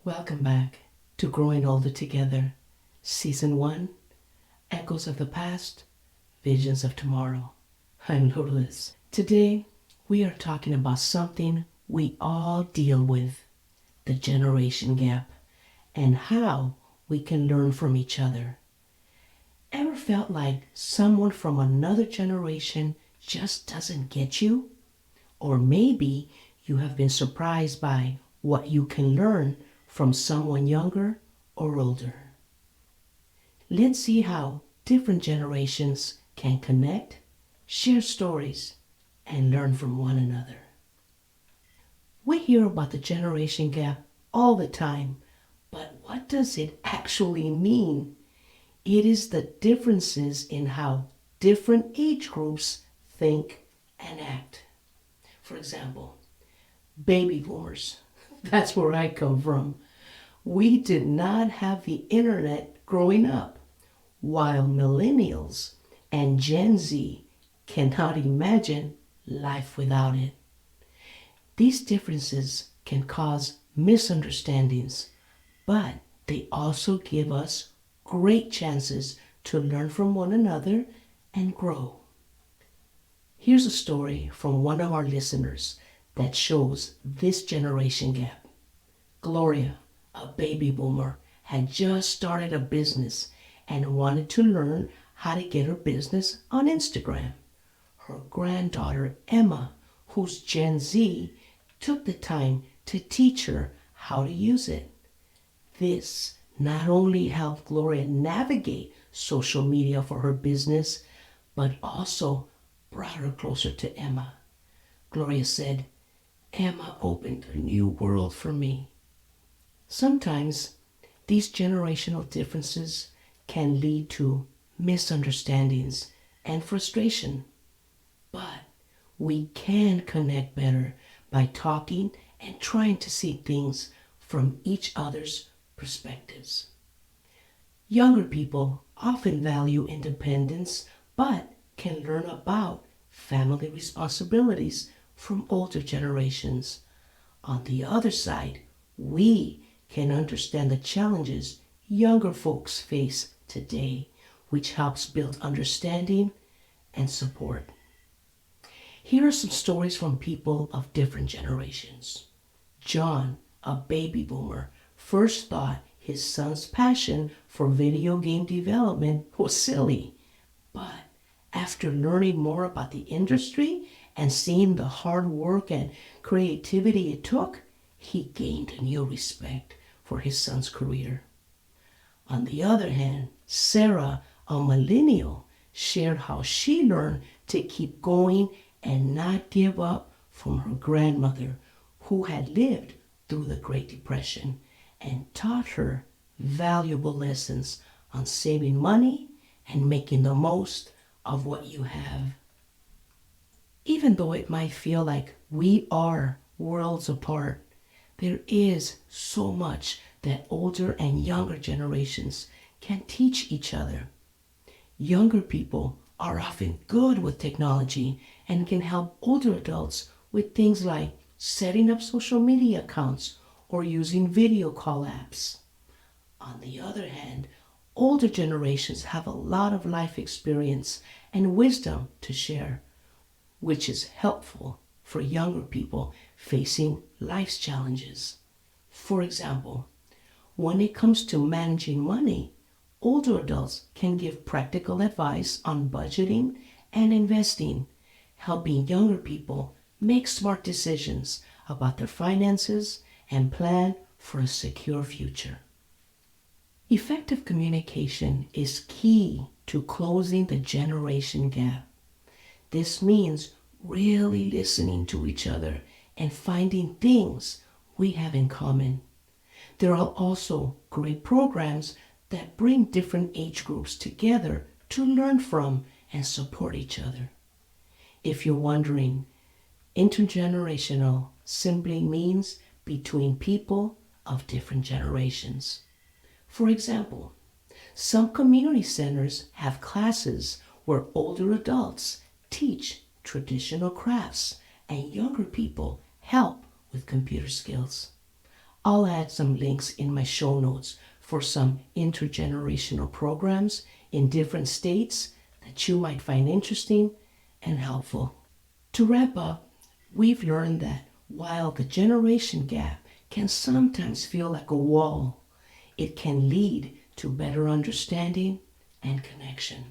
Welcome back to Growing Older Together, Season 1, Echoes of the Past, Visions of Tomorrow. I'm Lourdes. Today, we are talking about something we all deal with, the generation gap, and how we can learn from each other. Ever felt like someone from another generation just doesn't get you? Or maybe you have been surprised by what you can learn from someone younger or older. Let's see how different generations can connect, share stories, and learn from one another. We hear about the generation gap all the time, but what does it actually mean? It is the differences in how different age groups think and act. For example, baby boomers. That's where I come from. We did not have the internet growing up, while millennials and Gen Z cannot imagine life without it. These differences can cause misunderstandings, but they also give us great chances to learn from one another and grow. Here's a story from one of our listeners that shows this generation gap. Gloria, a baby boomer, had just started a business and wanted to learn how to get her business on Instagram. Her granddaughter, Emma, who's Gen Z, took the time to teach her how to use it. This not only helped Gloria navigate social media for her business, but also brought her closer to Emma. Gloria said, "Emma opened a new world for me." Sometimes these generational differences can lead to misunderstandings and frustration, but we can connect better by talking and trying to see things from each other's perspectives. Younger people often value independence, but can learn about family responsibilities from older generations. On the other side, we can understand the challenges younger folks face today, which helps build understanding and support. Here are some stories from people of different generations. John, a baby boomer, first thought his son's passion for video game development was silly, but after learning more about the industry and seeing the hard work and creativity it took, he gained a new respect for his son's career. On the other hand, Sarah, a millennial, shared how she learned to keep going and not give up from her grandmother, who had lived through the Great Depression and taught her valuable lessons on saving money and making the most of what you have. Even though it might feel like we are worlds apart, there is so much that older and younger generations can teach each other. Younger people are often good with technology and can help older adults with things like setting up social media accounts or using video call apps. On the other hand, older generations have a lot of life experience and wisdom to share, which is helpful for younger people facing life's challenges. For example, when it comes to managing money, older adults can give practical advice on budgeting and investing, helping younger people make smart decisions about their finances and plan for a secure future. Effective communication is key to closing the generation gap. This means really listening to each other and finding things we have in common. There are also great programs that bring different age groups together to learn from and support each other. If you're wondering, intergenerational simply means between people of different generations. For example, some community centers have classes where older adults teach traditional crafts and younger people help with computer skills. I'll add some links in my show notes for some intergenerational programs in different states that you might find interesting and helpful. To wrap up, we've learned that while the generation gap can sometimes feel like a wall, it can lead to better understanding and connection.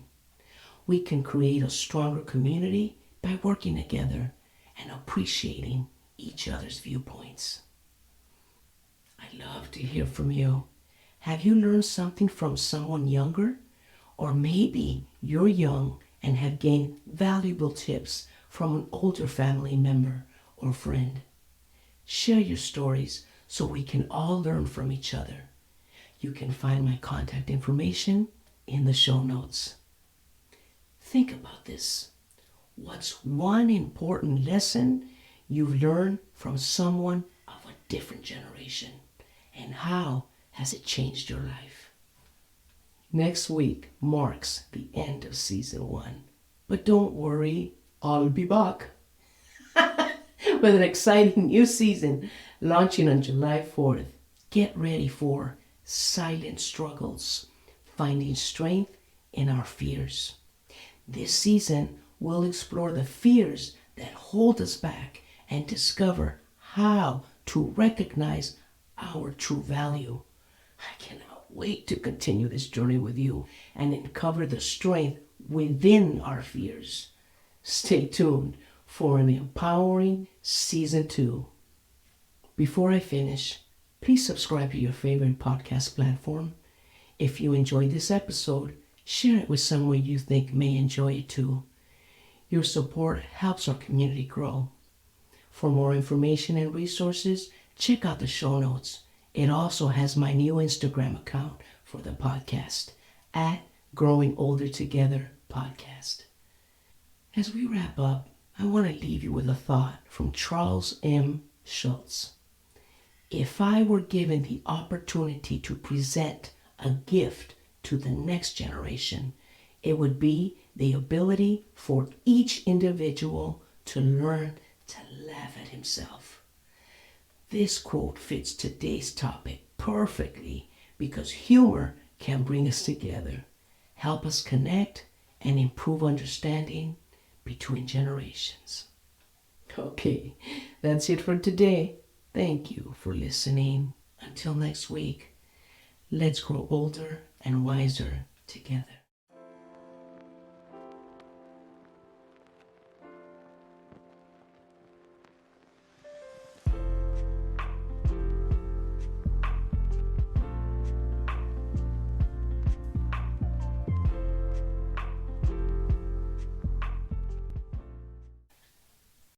We can create a stronger community by working together and appreciating each other's viewpoints. I'd love to hear from you. Have you learned something from someone younger? Or maybe you're young and have gained valuable tips from an older family member or friend. Share your stories so we can all learn from each other. You can find my contact information in the show notes. Think about this. What's one important lesson you've learned from someone of a different generation? And how has it changed your life? Next week marks the end of season 1. But don't worry, I'll be back with an exciting new season launching on July 4th. Get ready for silent struggles, finding strength in our fears. This season will explore the fears that hold us back and discover how to recognize our true value. I cannot wait to continue this journey with you and uncover the strength within our fears. Stay tuned for an empowering season 2. Before I finish, please subscribe to your favorite podcast platform. If you enjoyed this episode, share it with someone you think may enjoy it too. Your support helps our community grow. For more information and resources, check out the show notes. It also has my new Instagram account for the podcast, at Growing Older Together Podcast. As we wrap up, I want to leave you with a thought from Charles M. Schulz. If I were given the opportunity to present a gift to the next generation, it would be the ability for each individual to learn to laugh at himself. This quote fits today's topic perfectly because humor can bring us together, help us connect, and improve understanding between generations. Okay, that's it for today. Thank you for listening. Until next week, let's grow older and wiser together.